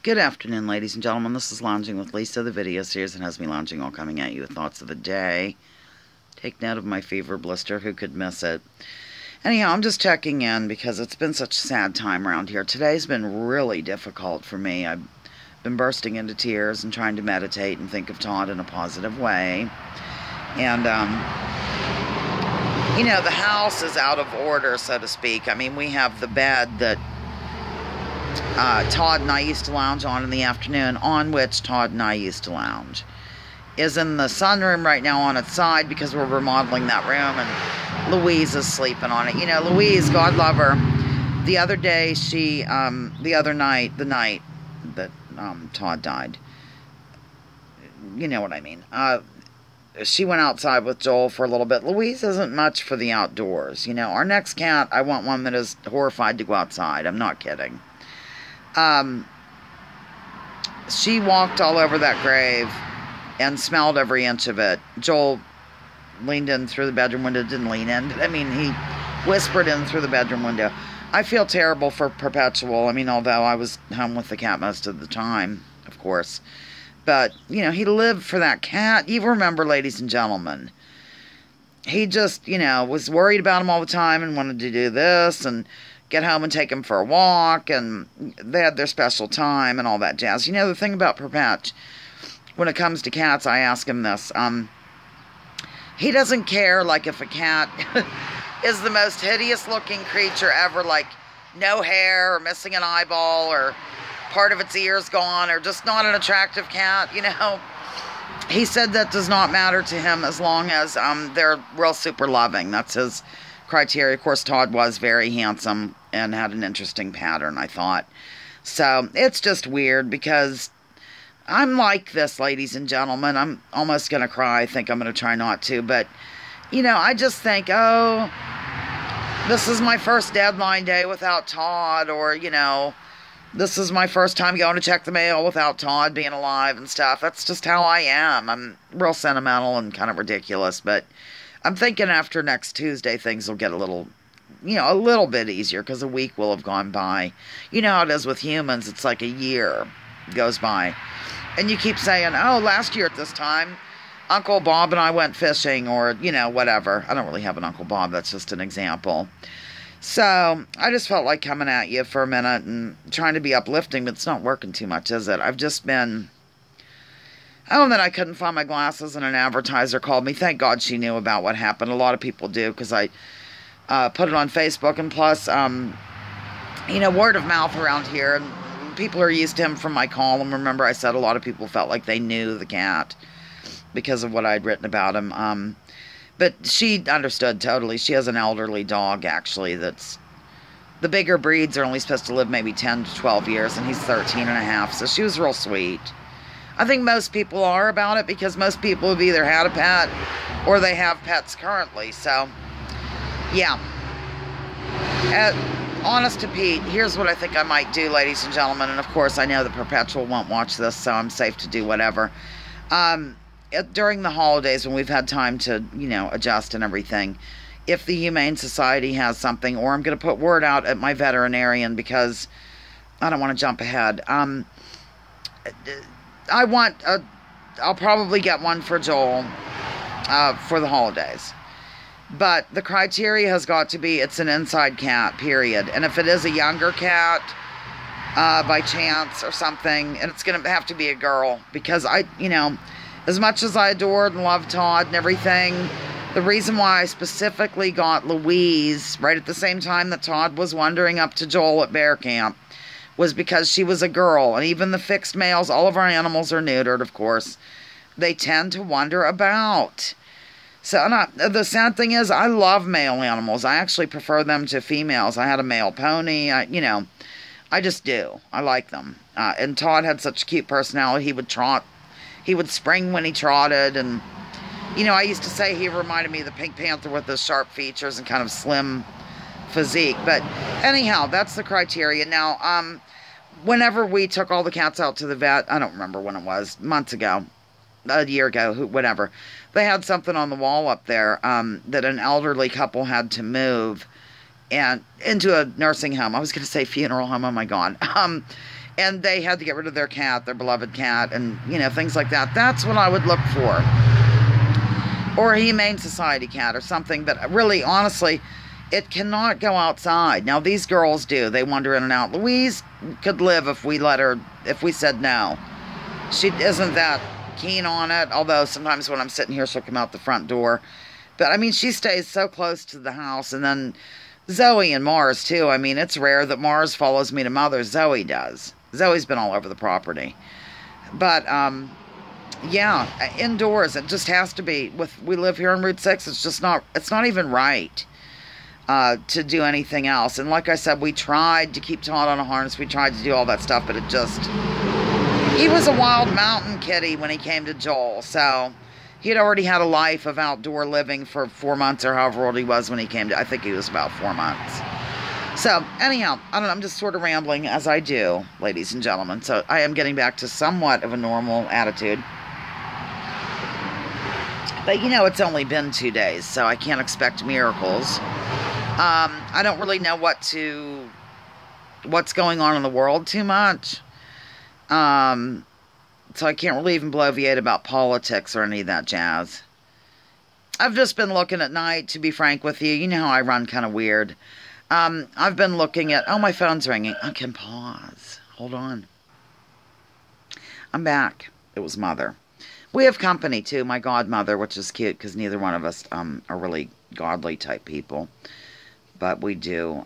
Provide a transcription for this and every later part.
Good afternoon, ladies and gentlemen. This is Lounging with Lisa, the video series that has me lounging all coming at you with thoughts of the day. Take note of my fever blister. Who could miss it? Anyhow, I'm just checking in because it's been such a sad time around here. Today's been really difficult for me. I've been bursting into tears and trying to meditate and think of Todd in a positive way. And, you know, the house is out of order, so to speak. I mean, we have the bed that Todd and I used to lounge on in the afternoon, on which Todd and I used to lounge, is in the sunroom right now on its side because we're remodeling that room, and Louise is sleeping on it. You know, Louise, God love her, the other day, the night that Todd died, you know what I mean, she went outside with Joel for a little bit. Louise isn't much for the outdoors. You know, our next cat, I want one that is horrified to go outside. I'm not kidding. She walked all over that grave and smelled every inch of it. Joel leaned in through the bedroom window, didn't lean in. I mean, he whispered in through the bedroom window. I feel terrible for Perpetual. I mean, although I was home with the cat most of the time, of course. But, you know, he lived for that cat. You remember, ladies and gentlemen. He just, you know, was worried about him all the time and wanted to do this and get home and take him for a walk, and they had their special time and all that jazz. You know, the thing about Perpet, when it comes to cats, I ask him this. He doesn't care, like, if a cat is the most hideous-looking creature ever, like no hair or missing an eyeball or part of its ear's gone or just not an attractive cat, you know. He said that does not matter to him as long as they're real super loving. That's his criteria. Of course, Todd was very handsome and had an interesting pattern, I thought. So, it's just weird because I'm like this, ladies and gentlemen. I'm almost going to cry. I think I'm going to try not to. But, you know, I just think, oh, this is my first deadline day without Todd. Or, you know, this is my first time going to check the mail without Todd being alive and stuff. That's just how I am. I'm real sentimental and kind of ridiculous. But I'm thinking after next Tuesday, things will get a little, you know, a little bit easier because a week will have gone by. You know how it is with humans. It's like a year goes by. And you keep saying, oh, last year at this time, Uncle Bob and I went fishing, or, you know, whatever. I don't really have an Uncle Bob. That's just an example. So I just felt like coming at you for a minute and trying to be uplifting, but it's not working too much, is it? I've just been... Oh, and then I couldn't find my glasses, and an advertiser called me. Thank God she knew about what happened. A lot of people do, because I put it on Facebook. And plus, you know, word of mouth around here. And people are used to him from my column. Remember, I said a lot of people felt like they knew the cat because of what I'd written about him. But she understood totally. She has an elderly dog, actually, that's... The bigger breeds are only supposed to live maybe 10 to 12 years, and he's 13 and a half. So she was real sweet. I think most people are about it because most people have either had a pet or they have pets currently. So, yeah. Honest to Pete, here's what I think I might do, ladies and gentlemen. And, of course, I know that Perpetual won't watch this, so I'm safe to do whatever. During the holidays when we've had time to, you know, adjust and everything, if the Humane Society has something, or I'm going to put word out at my veterinarian because I don't want to jump ahead. I'll probably get one for Joel for the holidays. But the criteria has got to be it's an inside cat, period. And if it is a younger cat, by chance or something, and it's going to have to be a girl. Because you know, as much as I adored and loved Todd and everything, the reason why I specifically got Louise right at the same time that Todd was wandering up to Joel at bear camp was because she was a girl. And even the fixed males, all of our animals are neutered, of course. They tend to wander about. So the sad thing is, I love male animals. I actually prefer them to females. I had a male pony. You know, I just do. I like them. And Todd had such a cute personality. He would trot. He would spring when he trotted. And, you know, I used to say he reminded me of the Pink Panther with the sharp features and kind of slim physique. But anyhow, that's the criteria. Now, whenever we took all the cats out to the vet, I don't remember when it was, months ago, a year ago, whatever, they had something on the wall up there that an elderly couple had to move and into a nursing home. I was going to say funeral home, oh my God. and they had to get rid of their cat, their beloved cat, and, you know, things like that. That's what I would look for. Or a Humane Society cat or something. But really, honestly, it cannot go outside. Now, these girls do. They wander in and out. Louise could live if we let her, if we said no. She isn't that keen on it, although sometimes when I'm sitting here, she'll come out the front door. But, I mean, she stays so close to the house. And then Zoe and Mars, too. I mean, it's rare that Mars follows me to Mother. Zoe does. Zoe's been all over the property. But, yeah, indoors, it just has to be. We live here on Route 6. It's just not, it's not even right to do anything else. And like I said, we tried to keep Todd on a harness. We tried to do all that stuff, but it just, he was a wild mountain kitty when he came to Joel. So he had already had a life of outdoor living for 4 months or however old he was when he came to, I think he was about 4 months. So, anyhow, I don't know, I'm just sort of rambling as I do, ladies and gentlemen. So, I am getting back to somewhat of a normal attitude. But, you know, it's only been 2 days, so I can't expect miracles. I don't really know what's going on in the world too much. So, I can't really even bloviate about politics or any of that jazz. I've just been looking at night, to be frank with you. You know how I run kind of weird. I've been looking at... Oh, my phone's ringing. I can pause. Hold on. I'm back. It was Mother. We have company, too. My godmother, which is cute, because neither one of us are really godly type people. But we do...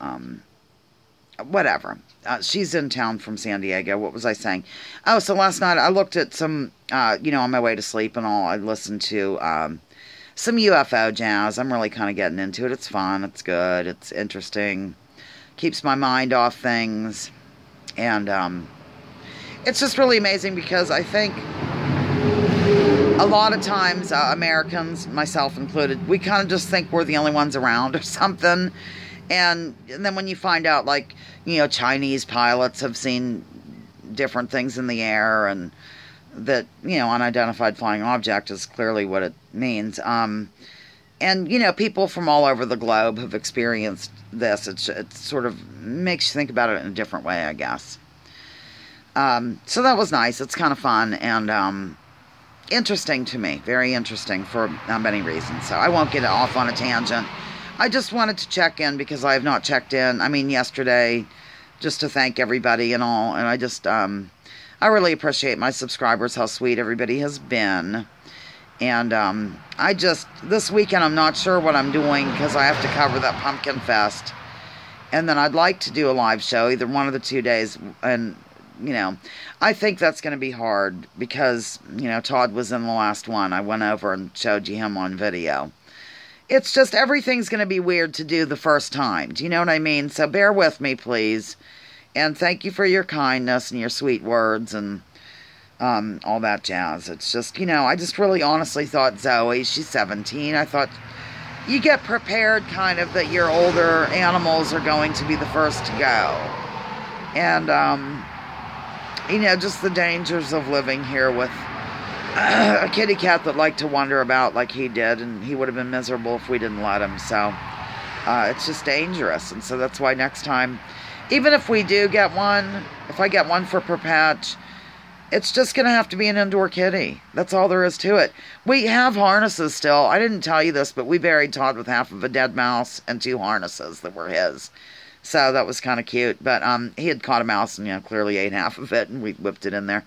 whatever. She's in town from San Diego. What was I saying? Oh, so last night I looked at some... you know, on my way to sleep and all, I listened to... some UFO jazz. I'm really kind of getting into it. It's fun. It's good. It's interesting. Keeps my mind off things. And it's just really amazing because I think a lot of times Americans, myself included, we kind of just think we're the only ones around or something. And then when you find out, like, you know, Chinese pilots have seen different things in the air and that, you know, unidentified flying object is clearly what it means. And, you know, people from all over the globe have experienced this. It sort of makes you think about it in a different way, I guess. So that was nice. It's kind of fun and interesting to me. Very interesting for many reasons. So I won't get off on a tangent. I just wanted to check in because I have not checked in. I mean, yesterday, just to thank everybody and all. And I just... I really appreciate my subscribers, how sweet everybody has been. And this weekend I'm not sure what I'm doing because I have to cover that Pumpkin Fest. And then I'd like to do a live show, either one of the 2 days. And, you know, I think that's going to be hard because, you know, Todd was in the last one. I went over and showed you him on video. It's just everything's going to be weird to do the first time. Do you know what I mean? So bear with me, please. And thank you for your kindness and your sweet words and all that jazz. It's just, you know, I just really honestly thought Zoe, she's 17. I thought you get prepared kind of that your older animals are going to be the first to go. And, you know, just the dangers of living here with a kitty cat that liked to wander about like he did. And he would have been miserable if we didn't let him. So it's just dangerous. And so that's why next time... Even if we do get one, if I get one for Perpetch, it's just going to have to be an indoor kitty. That's all there is to it. We have harnesses still. I didn't tell you this, but we buried Todd with half of a dead mouse and 2 harnesses that were his. So that was kind of cute. But he had caught a mouse and, you know, clearly ate half of it, and we whipped it in there.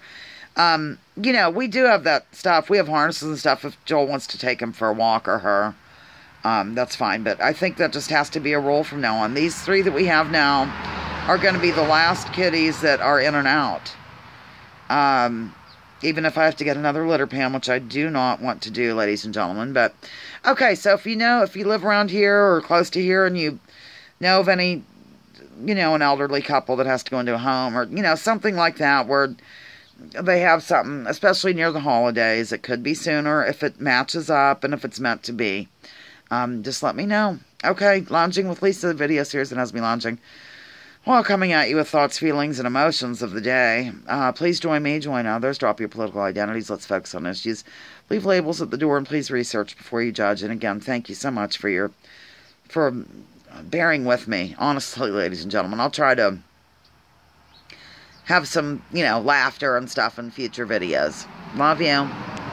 You know, we do have that stuff. We have harnesses and stuff if Joel wants to take him for a walk or her. That's fine. But I think that just has to be a rule from now on. These 3 that we have now are going to be the last kitties that are in and out. Even if I have to get another litter pan, which I do not want to do, ladies and gentlemen. But, okay, so if you live around here or close to here and you know of any, you know, an elderly couple that has to go into a home or, you know, something like that where they have something, especially near the holidays, it could be sooner if it matches up and if it's meant to be. Just let me know. Okay, Lounging with Lisa, the video series that has me lounging. While coming at you with thoughts, feelings, and emotions of the day, please join me, join others, drop your political identities, let's focus on issues, leave labels at the door, and please research before you judge. And again, thank you so much for bearing with me, honestly, ladies and gentlemen. I'll try to have some, you know, laughter and stuff in future videos. Love you.